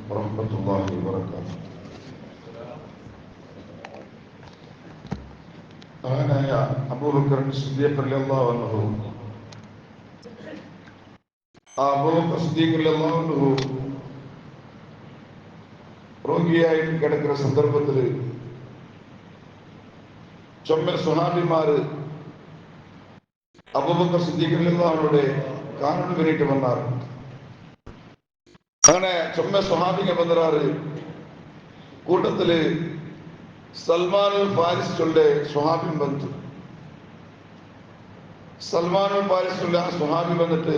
വറഹ്മത്തുള്ളാഹി വബറകാതുഹു. മഹാനായ അബൂബക്കർ സിദ്ദീഖ് റളിയല്ലാഹു അൻഹു, അബൂബക്കർ സിദ്ദീഖ് റളിയല്ലാഹു അൻഹു രോഗിയായിട്ട് കിടക്കുന്ന സന്ദർഭത്തിൽ ചൊമ്മ സ്വഹാബിമാര് അബൂബക്കർ സിദ്ദീഖ് റളിയല്ലാഹു അൻഹുടെ കാണാൻ വേണ്ടിയിട്ട് വന്നാറ്. അങ്ങനെ ചൊമ്മ സ്വഹാബിಗೆ ಬಂದರಾರು. കൂട്ടത്തില് സൽമാനുൽ ഫാരിസിയുടെ സ്വഹാബി ಬಂತು. സൽമാനുൽ ഫാരിസിയുടെ ആ സ്വഹാബി വന്നിട്ട്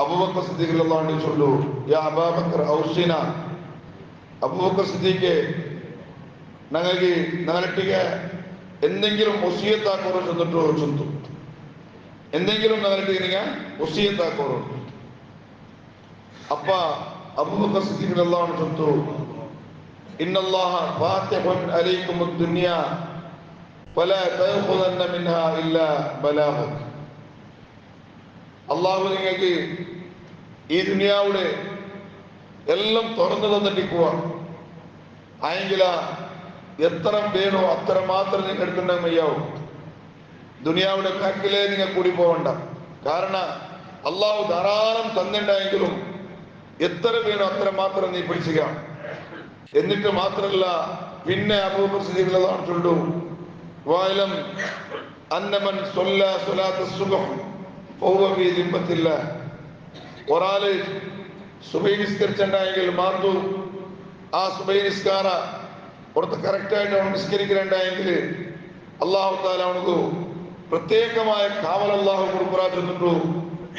അബൂബക്കർ സിദ്ദീഖ് റളിയല്ലാഹു അൻഹു ചൊല്ലു, യാ അബൂബക്കർ ഔസിന, അബൂബക്കർ സിദ്ദീഖ് ഞങ്ങളൊട്ടിಗೆ എന്തെങ്കിലും വസിയത്താക്കോറോ ചെന്നിട്ടോ ചൊന്തു. എന്തെങ്കിലും ഞങ്ങളൊട്ടിಗೆ നിങ്ങൾ വസിയത്താക്കോറോ. അപ്പ അബൂബക്കർ സിദ്ദീഖ് റളിയല്ലാഹു അൻഹു ചൊന്തു, ഇന്നല്ലാഹ ഫാത്തിഹുൻ അലൈക്കും അദ്ദുനിയ ഫലാ തഅഖുദന്ന മിൻഹാ ഇല്ലാ ബലാഗുക്. അല്ലാഹു നിങ്ങൾക്ക് ഈ ദുനിയാവിടെ എല്ലാം തുറന്നു തന്നിട്ടിക്കുക. ആയെങ്കില എത്ര വേണോ അത്ര മാത്രം നിങ്ങൾ എടുക്കേണ്ട മയ്യാവും. ദുനിയാവിടെ ബാക്കിലേ നിങ്ങൾ കൂടി പോകണ്ട. കാരണം അള്ളാഹു ധാരാളം തന്നിട്ടുണ്ടെങ്കിലും എത്ര വേണോ അത്ര മാത്രം നീ പിടിച്ചുക. എന്നിട്ട് മാത്രല്ല, പിന്നെ അബൂബക്കർ സിദ്ദീഖ് റളിയല്ലാഹു അൻഹു ചൊല്ലു, വഅലം അന്നമൻ സ്വല്ല സ്വലാത്ത സുബ്ഹ് ഫഹുവ ഫീ ദിമ്മത്തില്ലാഹ്. ഒരാള് സുബഹി നിസ്കരിച്ചിട്ടുണ്ടെങ്കിൽ മാർത്തു ആ സുബഹി നിസ്കാര പുറത്ത് കറക്റ്റായിട്ട് അവൻ നിസ്കരിക്കുന്നുണ്ടെങ്കിൽ അല്ലാഹു തആല അവനക്ക് പ്രത്യേകമായ കാവൽ അല്ലാഹു കൊടുക്കുറാ ചൊല്ലിട്ടു.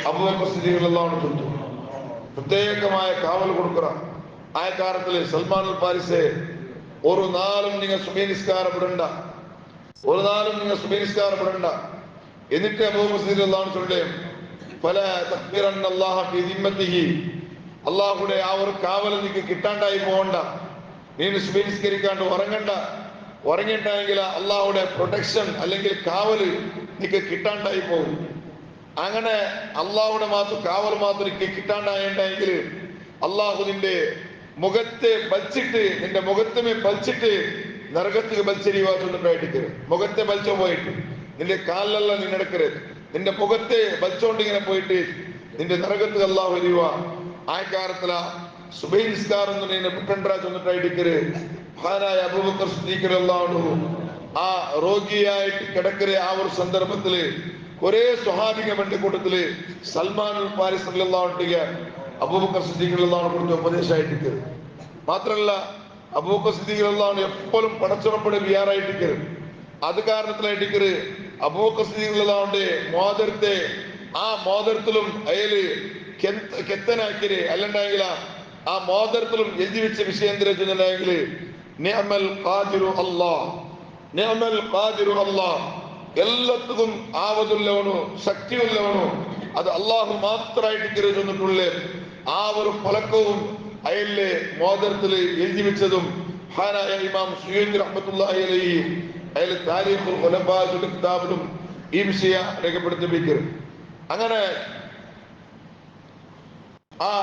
അബൂബക്കർ സിദ്ദീഖ് റളിയല്ലാഹു അൻഹു ചൊല്ലിട്ടു പ്രത്യേകമായ കാവൽ കൊടുക്കുറ. ആ കാലത്തില് സൽമാനുൽ ഫാരിസെ ഒരു നാളും നിങ്ങൾ സുബഹി നിസ്കാരം വിടണ്ട, ഒരു നാളും നിങ്ങൾ സുബഹി നിസ്കാരം വിടണ്ട. എന്നിട്ട് അബൂബക്കർ സിദ്ദീഖ് റളിയല്ലാഹു അൻഹു ചൊല്ലേ, ഫലാ തഖ്ബിറന്നല്ലാഹ ഫീ ദിമ്മത്തിഹി, അല്ലാഹുവിന്റെ ആ ഒരു കാവൽ നിനക്ക് കിട്ടാണ്ടായി പോകണ്ട. നീ സുബഹി നിസ്കരിക്കാണ്ട് ഉറങ്ങണ്ട. ഉറങ്ങിയിട്ടെങ്കിൽ അല്ലാഹുവിന്റെ പ്രൊട്ടക്ഷൻ അല്ലെങ്കിൽ കാവല് നിനക്ക് കിട്ടാണ്ടായി പോകും. അങ്ങനെ അള്ളാഹുടെ മാത്രം കാവൽ മാത്രം എനിക്ക് കിട്ടാണ്ടായെങ്കിൽ അള്ളാഹു നിന്റെ മുഖത്തെ ബലിച്ചിട്ട്, നിന്റെ മുഖത്തുമേ ബലിച്ചിട്ട് നരകത്തിൽ ബലിച്ചെരിവായിട്ടുണ്ടായിട്ട് മുഖത്തെ ബലിച്ചു പോയിട്ട് നിന്റെ കാലിലെല്ലാം നീ നടക്കരുത്. നിന്റെ മുഖത്തെ ബലിച്ചോണ്ട് ഇങ്ങനെ പോയിട്ട് നിന്റെ നരകത്തിൽ അള്ളാഹു എരിവ. ആ കാലത്തില സുബഹി നിസ്കാരം നിന്നെ പുട്ടണ്ടാ ചെന്നിട്ടായിട്ട് മഹാനായ അബൂബക്കർ സിദ്ദീഖ് റളിയല്ലാഹു അൻഹു ആ രോഗിയായിട്ട് കിടക്കരെ ആ ഒരു സന്ദർഭത്തില് ഒരേ സ്വഹാബിക വേണ്ട കൂട്ടത്തില് സൽമാനുൽ ഫാരിസ് റളിയല്ലാഹു അൻഹു അബൂബക്കർ സിദ്ദീഖ് റളിയല്ലാഹു അൻഹു കൊടുത്ത ഉപദേശമായിട്ട്. മാത്രല്ല അബൂബക്കർ സിദ്ദീഖ് റളിയല്ലാഹു അൻഹു എപ്പോഴും പടച്ചുറപ്പടെ വിയാറായിട്ട്. അത് കാരണത്തിലായിട്ട് അബൂബക്കർ സിദ്ദീഖ് റളിയല്ലാഹു അൻഹുവിന്റെ മോതിരത്തെ ആ മോതിരത്തിലും അയാള് കെത്തനാക്കിര് അല്ലണ്ടെങ്കിൽ ആ മോതിരത്തിലും എഴുതി വെച്ച വിഷയം എന്തിനെങ്കിൽ നിഅമൽ ഖാദിറു അല്ലാഹ്, നിഅമൽ ഖാദിറു അല്ലാഹ്, എല്ലാത്തിനും ആവതുള്ളവനോ ശക്തിയുള്ളവനോ അത് അള്ളാഹു മാത്രമായിട്ട് ചെന്നിട്ടുള്ള ആ ഒരു ഫലക്കവും അയലിലെ മോതിരത്തില് എഴുതി വെച്ചതും മഹാനായ ഇമാം സുയൂത്തി റഹ്മത്തുള്ളാഹി അലൈഹി അയാൾ താരീഖുൽ ഖുലഫാഇന്റെ കിതാബിലും ഈ വിഷയം രേഖപ്പെടുത്തിപ്പിക്കും. അങ്ങനെ ആ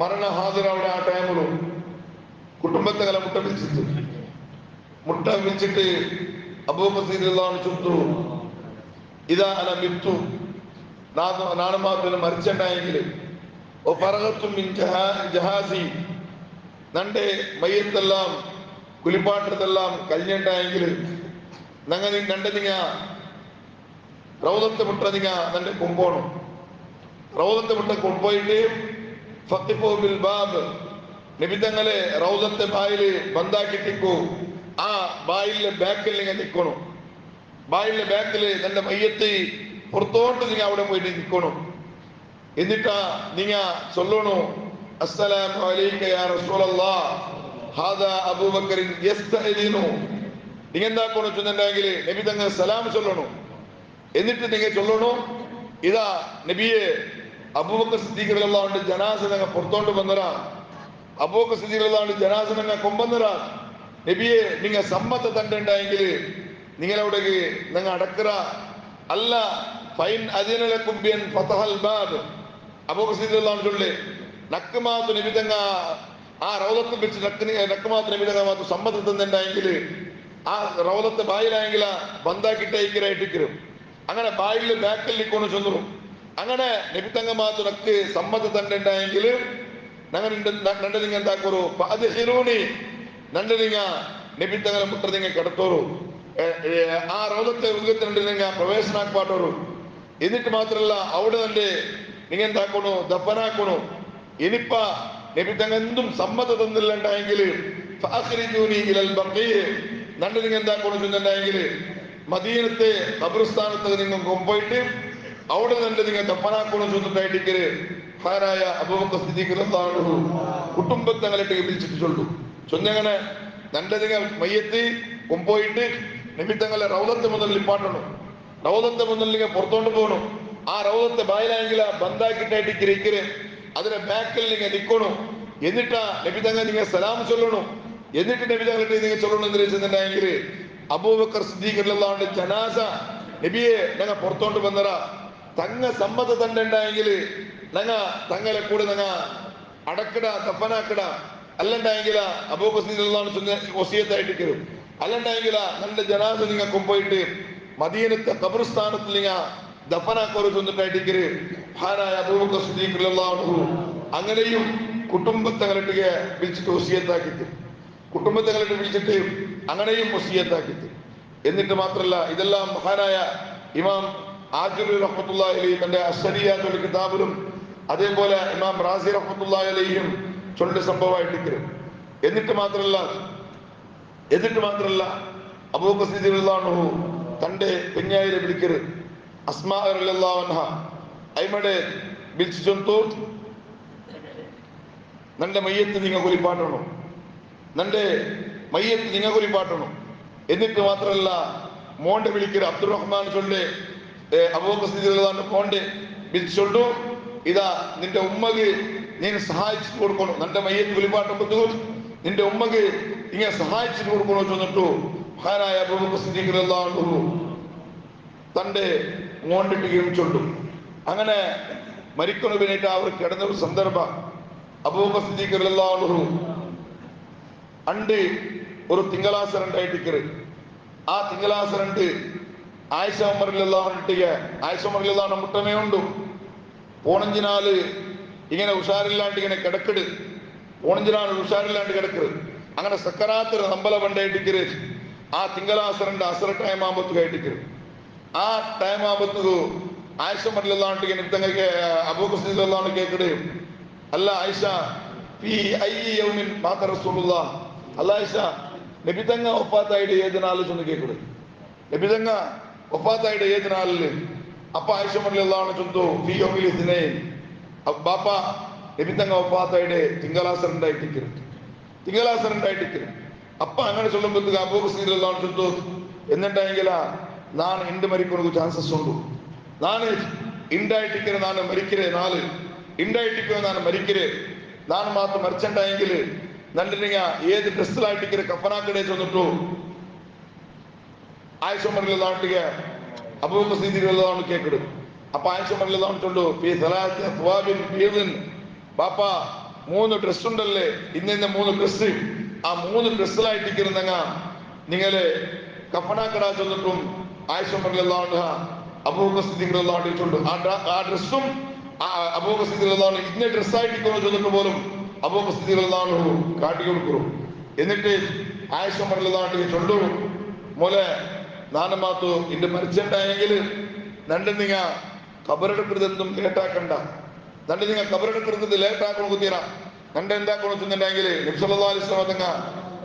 മരണ ഹാജരവിടെ ആ ടൈമിലും കുടുംബത്തെ കല മുട്ട വിളിച്ചിട്ട് അബൂബക്കർ സിദ്ദീഖ് റളിയല്ലാഹു അൻഹു ചൊല്ലുന്നു, ഇദാ അന മിത്തു, നാണ് മാത്രം മരിച്ചിട്ടുണ്ടെങ്കിൽ ഓ ഫറഗത്തും മിൻ ജഹാസി, നന്റെ മയ്യത്തെല്ലാം കുലിപ്പാട്ടത്തെല്ലാം കഴിഞ്ഞിട്ടുണ്ടെങ്കിൽ നങ്ങൾ നന്റെ നിങ്ങ റൗദത്തെ മുട്ട നിങ്ങ നന്റെ കൊമ്പോണം. റൗദത്തെ മുട്ട കൊണ്ടുപോയിട്ട് ഫഖിഫു ബിൽ ബാബ്, നിബിതങ്ങളെ റൗദത്തെ ബായില് ബന്ധാക്കിട്ടിക്കൂ. ആ ബായിലെ ബാക്കിൽ നിങ്ങൾ നിൽക്കണം. ബായിലെ ബാക്കില് നിന്റെ മയ്യത്ത് പുറത്തോട്ട് നിങ്ങൾ അവിടെ പോയിട്ട് നിൽക്കണം. എന്നിട്ടാ നിങ്ങ ചൊല്ലണു, അസ്സലാമു അലൈക യാ റസൂലല്ലാഹ് ഹാദാ അബൂബക്കർ യസ്തഅദിനു. നിങ്ങൾ എന്താക്കണം ചെന്നുണ്ടെങ്കിൽ നബി തങ്ങൾ സലാം ചൊല്ലണു. എന്നിട്ട് നിങ്ങൾ ചൊല്ലണു, ഇതാ നബിയെ അബൂബക്കർ സിദ്ദീഖ് റളിയല്ലാഹു അൻഹു ജനാസ നിങ്ങൾ പുറത്തോട്ട് വന്നരാ. അബൂബക്കർ സിദ്ദീഖ് റളിയല്ലാഹു അൻഹു ജനാസ നിങ്ങൾ കൊമ്പന്നരാ. നബിയെ നിങ്ങൾ സമ്മത തണ്ടുണ്ടെങ്കിൽ നിങ്ങളവിടേക്ക് നിങ്ങൾ അടക്കറ അല്ല. ഫൈൻ അദിന ലക്കും ബിൻ ഫതഹൽ ബാബ്, അബൂബക്കർ സിദ്ദീഖ് റളിയല്ലാഹു അൻഹു നക്കുമാത്തു നിബിതങ്ങ ആ റൗലത്ത് വെച്ച് നക്കുമാത്തു നിബിതങ്ങ മാത്തു സമ്മതം തന്നിട്ടുണ്ടെങ്കിൽ ആ റൗലത്ത് ബായിലായെങ്കിൽ ಬಂದಾಕಿಟ್ಟೈಕಿರೈಟಿಕ್ಕಿರು അങ്ങനെ ബായിൽ ബാക്കിൽ നിൽക്കുന്നു ചെന്നു അങ്ങനെ നിബിതങ്ങ മാത്തു നക്ക് സമ്മതം തന്നിട്ടുണ്ടെങ്കിൽ ನಂಡಲಿಂಗ ಎಂತಾಕೋರು ಅದು ಹಿರೂಣಿ ನಂಡಲಿಂಗ ನಿಬಿತ್ತಂಗಲ ಮುಟ್ಟದಿಂಗ ಕಡತೋರು ആ റൗലത്തെ ഉദ്ഘത്തിനുണ്ടെങ്കിൽ പ്രവേശനാക്കാട്ടോರು എന്നിട്ട് മാത്രല്ല അവിടെ തന്നെ നിങ്ങൾ എന്താക്കണു ദഫനാക്കണു ഇനിപ്പ നബിത്തങ്ങ എന്തും സമ്മതം തന്നില്ലെങ്കിൽ നണ്ട് നിങ്ങൾ എന്താക്കണു ചെന്നിട്ടുണ്ടെങ്കിൽ മദീനത്തെ ഖബർസ്ഥാനത്ത് നിങ്ങൾ കൊണ്ടുപോയിട്ട് അവിടെ തന്നെ നിങ്ങൾ ദഫനാക്കണു ചെന്നിട്ടായിട്ട് ഹാരായ അബൂബക്കർ സിദ്ദീഖ് റളിയല്ലാഹു അൻഹു കുടുംബത്തങ്ങളിട്ട് വിളിച്ചിട്ട് ചൊല്ലു ചൊന്നങ്ങനെ നന്റെ നിങ്ങൾ മയ്യത്ത് കൊണ്ടുപോയിട്ട് നിമിത്തങ്ങളെ റൗദത്തെ മുതൽ പാട്ടണം റൗദത്തെ മുതൽ നിങ്ങൾ പുറത്തോണ്ട് പോകണം ആ റൗദത്തെ ബായിലായെങ്കിൽ ബന്ധാക്കിട്ടായിട്ട് അതിന്റെ ബാക്കിൽ നിങ്ങൾ നിൽക്കണം എന്നിട്ടാ നബിതങ്ങൾ നിങ്ങൾ സലാം ചൊല്ലണം എന്നിട്ട് നബിതങ്ങളിട്ട് നിങ്ങൾ ചൊല്ലണം എന്ന് വെച്ചിട്ടുണ്ടെങ്കിൽ അബൂബക്കർ സിദ്ദീഖ് റളിയല്ലാഹു അൻഹു ജനാസ നബിയെ ഞങ്ങൾ പുറത്തോണ്ട് വന്നറ തങ്ങ സമ്മത തണ്ടെങ്കിൽ ഞങ്ങ തങ്ങളെ കൂടെ ഞങ്ങ അടക്കട ദഫനാക്കട അല്ലണ്ടെങ്കിൽ അബൂബക്കർ സിദ്ദീഖ് റളിയല്ലാഹു അൻഹു വസിയത്തായിട്ട് കയറും അല്ലണ്ടെങ്കിൽ നല്ല ജനാസ നിങ്ങൾ കൊണ്ടുപോയിട്ട് മദീനത്തെ ഖബർസ്ഥാനത്തിൽ നിങ്ങൾ ദഫനാക്കോറ് ചെന്നിട്ടായിട്ട് ഹാനായ അബൂബക്കർ സിദ്ദീഖ് റളിയല്ലാഹു അൻഹു അങ്ങനെയും കുടുംബത്തങ്ങളിട്ട് വിളിച്ചിട്ട് വസിയത്താക്കിത്ത് കുടുംബത്തങ്ങളിട്ട് വിളിച്ചിട്ട് അങ്ങനെയും വസിയത്താക്കിത്ത് എന്നിട്ട് മാത്രല്ല ഇതെല്ലാം മഹാനായ ഇമാം ആജിറി റഹ്മത്തുള്ളാഹി അലൈഹി തന്റെ അശ്ശരിയാത്തുൽ കിതാബിലും അതേപോലെ ഇമാം റാസി റഹ്മത്തുള്ളാഹി അലൈഹിയും ചൊല്ലിയ സംഭവമായിട്ട് എന്നിട്ട് മാത്രല്ല അബൂബക്കർ സിദ്ദീഖ് റളിയല്ലാഹു അൻഹു തന്റെ പെഞ്ഞായിരെ വിളിക്കരുത് അസ്മാ റളിയല്ലാഹു അൻഹ അയ്മടെ വിളിച്ചു ചൊന്തു നന്റെ മയ്യത്ത് നിങ്ങൾ കുലിപ്പാട്ടണം എന്നിട്ട് മാത്രല്ല മോണ്ടെ വിളിക്കരുത് അബ്ദുറഹ്മാൻ ചൊല്ലെ അബൂബക്കർ സിദ്ദീഖ് റളിയല്ലാഹു അൻഹു മോണ്ടെ വിളിച്ചൊല്ലു ഇതാ നിന്റെ ഉമ്മക്ക് നീ സഹായിച്ചു കൊടുക്കണം നന്റെ മയ്യത്ത് കുലിപ്പാട്ടുമ്പോ നിന്റെ ഉമ്മക്ക് ഇങ്ങനെ സഹായിച്ചിട്ട് കൊടുക്കണോ ചെന്നിട്ടു മഹാനായ അബൂബക്കർ സിദ്ദീഖ് റളിയല്ലാഹു അൻഹു തന്റെ മോണ്ടിട്ട് ചൊല്ലും അങ്ങനെ മരിക്കണവിനായിട്ട് അവർ കിടന്ന ഒരു സന്ദർഭം അബൂബക്കർ സിദ്ദീഖ് റളിയല്ലാഹു അൻഹു അണ്ട് ഒരു തിങ്കളാസരണ്ടായിട്ട് ആ തിങ്കളാസരണ്ട് ആയിഷ ഉമർ റളിയല്ലാഹു അൻഹു മുട്ടമേ ഉണ്ടു പോണഞ്ചിനാല് ഇങ്ങനെ ഉഷാറില്ലാണ്ട് ഇങ്ങനെ കിടക്കട് പോണഞ്ചിനാല് ഉഷാറില്ലാണ്ട് കിടക്കരുത് അങ്ങനെ സക്കറാത്തിന് നമ്പല പണ്ടായിട്ട് ആ തിങ്കളാസരണ്ട് അസറ ടൈം ആകുമ്പത്ത് കഴിട്ടിക്കരുത് ആ ടൈം ആകുമ്പത്ത് ആയിഷ ഉമർ റളിയല്ലാഹു അൻഹു നിബിതങ്ങൾക്ക് അബൂബക്കർ സിദ്ദീഖ് റളിയല്ലാഹു അൻഹു കേക്കട് അല്ല ആയിഷ ഫീ അയ്യി യൗമിൻ മാത റസൂലുള്ളാഹ് അല്ല ആയിഷ നബിതങ്ങ വഫാത്തായിട്ട് ഏത് നാളിൽ ചെന്ന് കേക്കട് നബിതങ്ങ വഫാത്തായിട്ട് ഏത് നാളിൽ അപ്പൊ ആയിഷ ഉമർ റളിയല്ലാഹു അൻഹു ചൊന്നു ഫീ യൗമിൽ ഇത്നൈൻ ബാപ്പ നബിതങ്ങ വഫാത്തായിട്ട് തിങ്കളാസരണ്ടായിട്ട് അപ്പ അങ്ങനെ ചൊല്ലുമ്പോഴത്തേക്ക് അബൂബക്കർ സിദ്ദീഖ് റളിയല്ലാഹു അൻഹു ചൊന്നു എന്നിട്ടെങ്കിൽ ನಾನು ಇಂಡು ಮರಿಕೊಳ್ಳೋದು ಚಾನ್ಸಸ್ ಉಂಟು ನಾನು ಇಂಡಾಯಿಟ್ಟಿಕ್ಕರೆ ನಾನು ಮರಿಕಿರೆ ನಾಳು ಇಂಡಾಯಿಟ್ಟಿಕ್ಕರೆ ನಾನು ಮರಿಕಿರೆ ನಾನು ಮಾತ್ರ ಮರ್ಚೆಂಟಾയെങ്കിൽ നണ്ടിനിങ്ങ ഏത് ഡ്രസ്സിലായിട്ടിക്കരെ കഫനാക്കടേ ചെന്നിട്ടു ആയിഷ ഉമർ റളിയല്ലാഹു അൻഹു അബൂബക്കർ സിദ്ദീഖ് റളിയല്ലാഹു അൻഹു കേക്കട് അപ്പൊ ആയിഷ ഉമർ റളിയല്ലാഹു അൻഹു ചൊല്ലു ഫീ സലാത്തി അത്വാബിൻ ബീദിൻ ബാപ്പ 3 ഡ്രസ് ഉണ്ടല്ലേ ഇന്ന 3 ഡ്രസ് ആ 3 ഡ്രസ്സിലായിട്ടിക്കരുന്നങ്ങ നിങ്ങളെ കഫനാക്കട ചെന്നിട്ടും ആയിഷ ഉമർ റളിയല്ലാഹു അൻഹ അബൂബക്കർ സിദ്ദീഖ് റളിയല്ലാഹു അൻഹു ചൊല്ലു ആ ഡ്രസ്സും അബൂബക്കർ സിദ്ദീഖ് റളിയല്ലാഹു അൻഹു ഇന്ന ഡ്രസ്സായിട്ടിരിക്കുന്നു ചെന്നിട്ട് പോലും അബൂബക്കർ സിദ്ദീഖ് റളിയല്ലാഹു അൻഹു കാട്ടി കൊടുക്കും എന്നിട്ട് ആയിഷ ഉമർ റളിയല്ലാഹു അൻഹു ചൊല്ലു മോലെ ನಾನು ಮಾತು ಇಂದು ಮರ್ಚೆಂಟಾയെങ്കിൽ ನಂಡು ನಿಂಗ ಕಬರೆಡುಕ್ಕಿದಂತೂ ಲೇಟ್ ಹಾಕಂಡ ನಂಡು ನಿಂಗ ಕಬರೆಡುಕ್ಕಿದಂದು ಲೇಟ್ ಹಾಕೊಂಡು ಕೂತೀರ ನಂಡು എന്താക്കണം വെച്ചിട്ടുണ്ടെങ്കിൽ നബി സല്ലല്ലാഹു അലൈഹി വസല്ലം തങ്ങ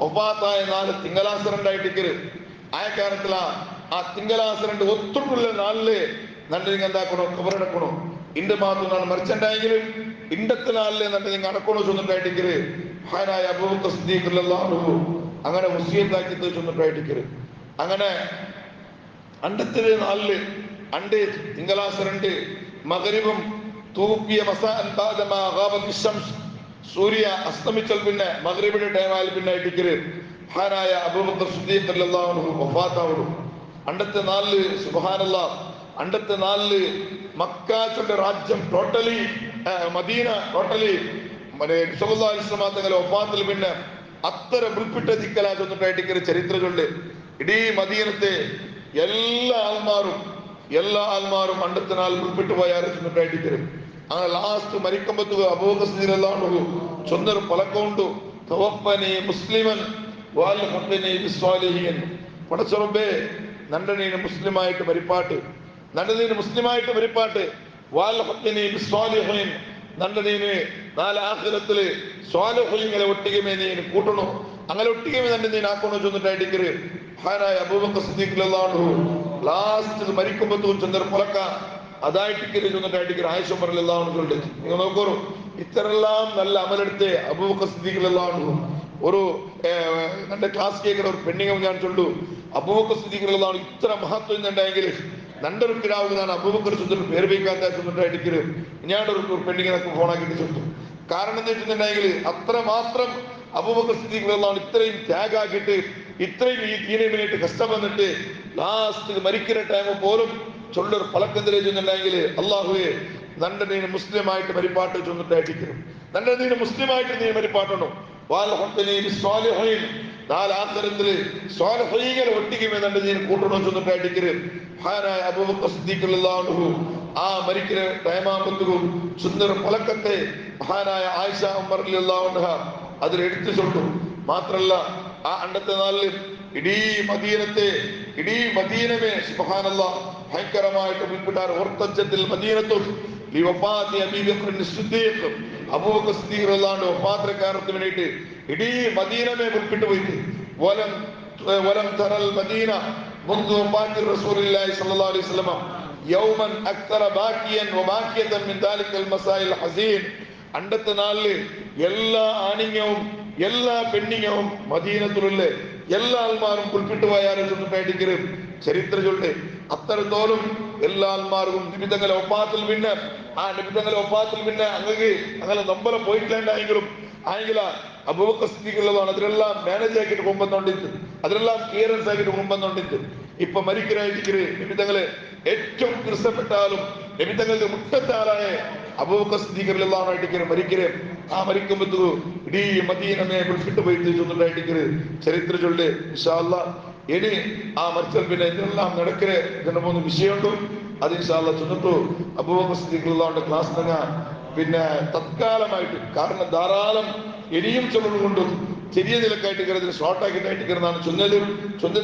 ഒഫാത്തായ 4 തിങ്കളാസരണ്ടായിട്ടിക്കര് ആയ കാരണത്തില ആ തിങ്കളാസരണ്ട് ഒത്തുള്ള നാളില് നണ്ട് നിങ്ങ എന്താക്കണം കബറെടുക്കണം ഇന്റെ മാത്തു ನಾನು മർച്ചെಂಟಾയെങ്കിൽ ഇണ്ടത്തെ നാളില് നണ്ട് നിങ്ങ അടക്കണം ചെന്നിട്ടായിട്ടിക്കര് മഹാനായ അബൂബക്കർ സിദ്ദീഖ് റളിയല്ലാഹു അൻഹു അങ്ങനെ വസിയത്താക്കി ചെന്നിട്ടായിട്ടിക്കര് അങ്ങനെ അണ്ടത്തിലെ നാളില് അണ്ട് തിങ്കളാസരണ്ട് മഗ്രിബും തൂപ്പിയ സൂര്യ അസ്തമിച്ചൽ പിന്നെ മഗ്രിബിന്റെ ടൈമായാൽ പിന്നെ ഇട്ടിക്കര് മഹാനായ അബൂബക്കർ സിദ്ദീഖ് റളിയല്ലാഹു അൻഹു വഫാത്താവുന്നു അണ്ടത്തെ നാളില് സുബ്ഹാനല്ലാഹ് അണ്ടത്തെ നാളില് മക്കാന്റെ രാജ്യം ടോട്ടലി മദീന ടോട്ടലി തങ്ങളെ ഒപ്പാത്തിൽ പിന്നെ അത്ര മുൾപ്പിട്ട ദിക്കലാ ചെന്നിട്ടായിട്ട് ചരിത്രമുണ്ട്. ഇടീ മദീനത്തെ എല്ലാ ആൽമാരും അണ്ടത്തെ നാൾ മുൾപ്പിട്ട് പോയാറ് ചെന്നിട്ടായിട്ട് അങ്ങനെ ലാസ്റ്റ് മരിക്കുമ്പോ അബൂബക്കർ സിദ്ദീഖ് റളിയല്ലാഹു അൻഹു ചൊന്നൊരു പലക്കമുണ്ട്, തവഫനി മുസ്ലിമൻ വഅൽഹിഖ്നി ബിസ്സാലിഹീൻ. പടച്ചറബ്ബേ നന്റെ നീന് മുസ്ലിമായിട്ട് മരിപ്പാട്ട്, വഅൽഹിഖ്നി ബിസ്സാലിഹീൻ, നന്റെ നീന് നാളെ ആഖിറത്തില് സ്വാലിഹീങ്ങളെ ഒട്ടികമേ നീ കൂട്ടണോ, അങ്ങനെ ഒട്ടികമേ നന്റെ നീ ആക്കണോ ചെന്നിട്ടായിട്ട് മഹാനായ അബൂബക്കർ സിദ്ദീഖ് റളിയല്ലാഹു അൻഹു ലാസ്റ്റ് മരിക്കുമ്പോ ചൊന്നൊരു പലക്ക അതായിട്ട് ആയിഷ റളിയല്ലാഹു അൻഹ നിങ്ങൾ നോക്കൂ. ഇത്തരെല്ലാം നല്ല അമലെടുത്ത് അബൂബക്കർ സിദ്ദീഖ് റളിയല്ലാഹു അൻഹു ഒരു എന്റെ ക്ലാസ് കേൾക്കുന്ന ഒരു പെണ്ണിങ്ങും ഞാൻ ചൊല്ലു, അബൂബക്കർ സിദ്ദീഖ് റളിയല്ലാഹു അൻഹു ഇത്ര മഹത്വം എന്നുണ്ടെങ്കിൽ നണ്ടൊരു കിടാവ് ഞാൻ അബൂബക്കർ ചൊല്ലിട്ട് പേര് വയ്ക്കാത്ത ചൊല്ലിട്ടായിട്ട് ഞാനൊരു പെണ്ണിങ്ങിനൊക്കെ ഫോണാക്കിയിട്ട് ചൊല്ലു. കാരണം എന്താ വെച്ചിട്ടുണ്ടെങ്കിൽ അത്രമാത്രം അബൂബക്കർ സിദ്ദീഖ് റളിയല്ലാഹു അൻഹു ഇത്രയും ത്യാഗാക്കിയിട്ട് ഇത്രയും ഈ ദീനിന് വേണ്ടിയിട്ട് കഷ്ടം വന്നിട്ട് ലാസ്റ്റ് മരിക്കുന്ന ടൈം പോലും ചൊല്ലൊരു പലക്കെന്തിരെ ചെന്നുണ്ടെങ്കിൽ അള്ളാഹുവെ നന്റെ നീന് മുസ്ലിമായിട്ട് മരിപ്പാട്ട് ചൊന്നിട്ടായിരിക്കും, നന്റെ നീന് മുസ്ലിമായിട്ട് നീ മരിപ്പാട്ടണം. ഒട്ടിക്കുമേ നന്റെ നീന് കൂട്ടണം ചൊന്നിട്ടായിരിക്കും മഹാനായ അബൂബക്കർ സിദ്ദീഖ് റളിയല്ലാഹു അൻഹു ആ മരിക്കുന്ന ടൈമാകുമ്പോഴത്തേക്കും സുന്ദര പലക്കത്തെ മഹാനായ ആയിഷ ഉമ്മർ റളിയല്ലാഹു അൻഹ അതിൽ എടുത്തു ചൊല്ലു. മാത്രല്ല ആ അണ്ടത്തെ നാളിൽ ഇടീ മദീനമേ സുബ്ഹാനല്ലാഹ് ഭയങ്കരമായിട്ട് മുൻപിട്ടാർ ഓർത്തച്ചത്തിൽ മദീനത്തും അബൂബക്കർ സിദ്ദീഖ് റളിയല്ലാഹു അൻഹു വഫാത്തിനു വേണ്ടിയിട്ട് ഇടീ മദീനമേ മുൻപിട്ട് പോയിട്ട് വലം തറൽ മദീന മുൻദു വഫാത്തി റസൂലുള്ളാഹി സ്വല്ലല്ലാഹു അലൈഹി വസല്ലം യൗമൻ അക്തറ ബാക്കിയൻ വബാക്കിയതൻ മിൻ ദാലിക്കൽ മസായിൽ ഹസീൻ. അണ്ടത്തെ നാളില് എല്ലാ ആണിങ്ങവും എല്ലാ പെണ്ണിങ്ങവും മദീനത്തിലുള്ള എല്ലാ ആൾമാരും കുൾപ്പിട്ട് പോയാലും ചെന്നിട്ടായിട്ട് ചരിത്ര ചൊല്ല് അത്തരത്തോളം എല്ലാ ആൾമാർക്കും നിബിധങ്ങളെ ഒപ്പാത്തിൽ പിന്നെ അങ്ങനെ നമ്പറെ പോയിട്ടില്ലായെങ്കിലും അബൂബക്കർ സിദ്ദീഖ് റളിയല്ലാഹു അൻഹു അതിലെല്ലാം മാനേജ് ആക്കിയിട്ട് കൊമ്പുന്നുണ്ടിട്ട്, അതിലെല്ലാം ക്ലിയറൻസ് ആക്കിയിട്ട് കൊമ്പുന്നുണ്ടിട്ട് ഇപ്പൊ മരിക്കരായിട്ട് നിബിധങ്ങളെ ഏറ്റവും ഇഷ്ടപ്പെട്ടാലും നിബിധങ്ങളുടെ മുട്ടത്താറായ അബൂബക്കർ സിദ്ദീഖ് റളിയല്ലാഹു അൻഹു ആയിട്ട് മരിക്കരേ ആ മരിക്കുമ്പോ ഇടീ മദീനമേ വിളിച്ചിട്ട് പോയിട്ട് ചൊന്നിട്ടായിട്ട് ചരിത്ര ചൊല്ല്. ഇൻഷാ അല്ലാഹ് ഇനി ആ മരിച്ചാൽ പിന്നെ ഇതെല്ലാം നടക്കരെ ഇതിന്റെ 3 വിഷയമുണ്ട്. അത് ഇൻഷാ അല്ലാഹ് ചൊന്നിട്ടു അബൂബക്കർ സിദ്ദീഖ് റളിയല്ലാഹു അൻഹു ക്ലാസ് തന്നെ പിന്നെ തത്കാലമായിട്ട്, കാരണം ധാരാളം ഇനിയും ചൊല്ലുകൊണ്ടും ചെറിയ നിലക്കായിട്ട് ഷോർട്ടാക്കിയിട്ടായിട്ട് നാം ചൊന്നത്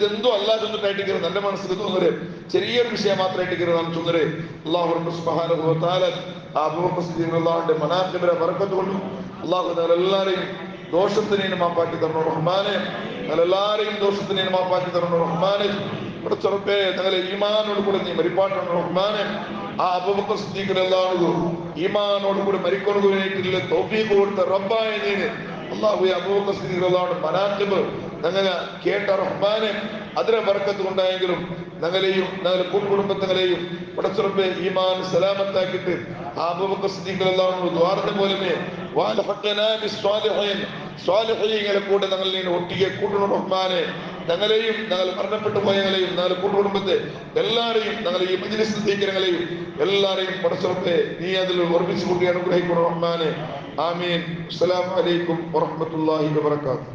എന്തോ അല്ല ചൊന്നിട്ടായിട്ട് നല്ല മനസ്സിൽ തോന്നല് ചെറിയൊരു വിഷയം മാത്രമായിട്ട് ചൊന്നര്. അല്ലാഹു സുബ്ഹാനഹു വ തആല അബൂബക്കർ സിദ്ദീഖ് റളിയല്ലാഹു അൻഹുവിന്റെ മനാഖിബിനെ ബറക്കത്ത് കൊണ്ട് അല്ലാഹു എല്ലാവരെയും ദോഷത്തിനെ മാപ്പാക്കി തരണം റഹ്മാനെ, എല്ലാവരെയും ദോഷത്തിനെ മാപ്പാക്കി തരണം റഹ്മാനെ. ചെറുപ്പേ ഞങ്ങളെ ഈമാനോട് കൂടെ നീ മരിപ്പാട്ടണം റഹ്മാനെ. ആ അബൂബക്കർ സിദ്ദീഖ് റളിയല്ലാഹു അൻഹു ഈമാനോട് കൂടെ മരിക്കുന്നതിനായിട്ടുള്ള തൗഫീഖ് കൊടുത്ത റബ്ബായ നീന് അല്ലാഹു അബൂബക്കർ സിദ്ദീഖ് റളിയല്ലാഹു അൻഹു മനാഖിബ് ഞങ്ങളെ കേട്ട റഹ്മാനെ അതിനെ ബർക്കത്ത് കൊണ്ടായെങ്കിലും ഞങ്ങളെയും ഞങ്ങളുടെ കുടുംബങ്ങളെയും പടച്ചുറപ്പെ ഈമാൻ സലാമത്താക്കിയിട്ട് അബൂബക്കർ സിദ്ദീഖ് റളിയല്ലാഹു അൻഹു ദ്വാരത്തെ പോലെ വഅൽഹഖനാ ബിസ്സാലിഹീൻ സ്വാലിഹീങ്ങളെ കൂടെ ഞങ്ങളെ ഒട്ടിಗೆ കൂട്ടണം റഹ്മാനെ. ഞങ്ങളെയും ഞങ്ങൾ മരണപ്പെട്ടു പോയങ്ങളെയും ഞങ്ങളുടെ കുടുംബത്തെ എല്ലാവരെയും ഞങ്ങൾ ഈ മജ്‌ലിസിൽ ഇരിക്കുന്നവരെയും എല്ലാവരെയും പടച്ചുറപ്പെ നീ അതിൽ ഓർമ്മിച്ചു കൂട്ടി അനുഗ്രഹിക്കണം റഹ്മാനെ. ആമീൻ. അസ്സലാമു അലൈക്കും വറഹ്മത്തുള്ളാഹി വബറകാതുഹു.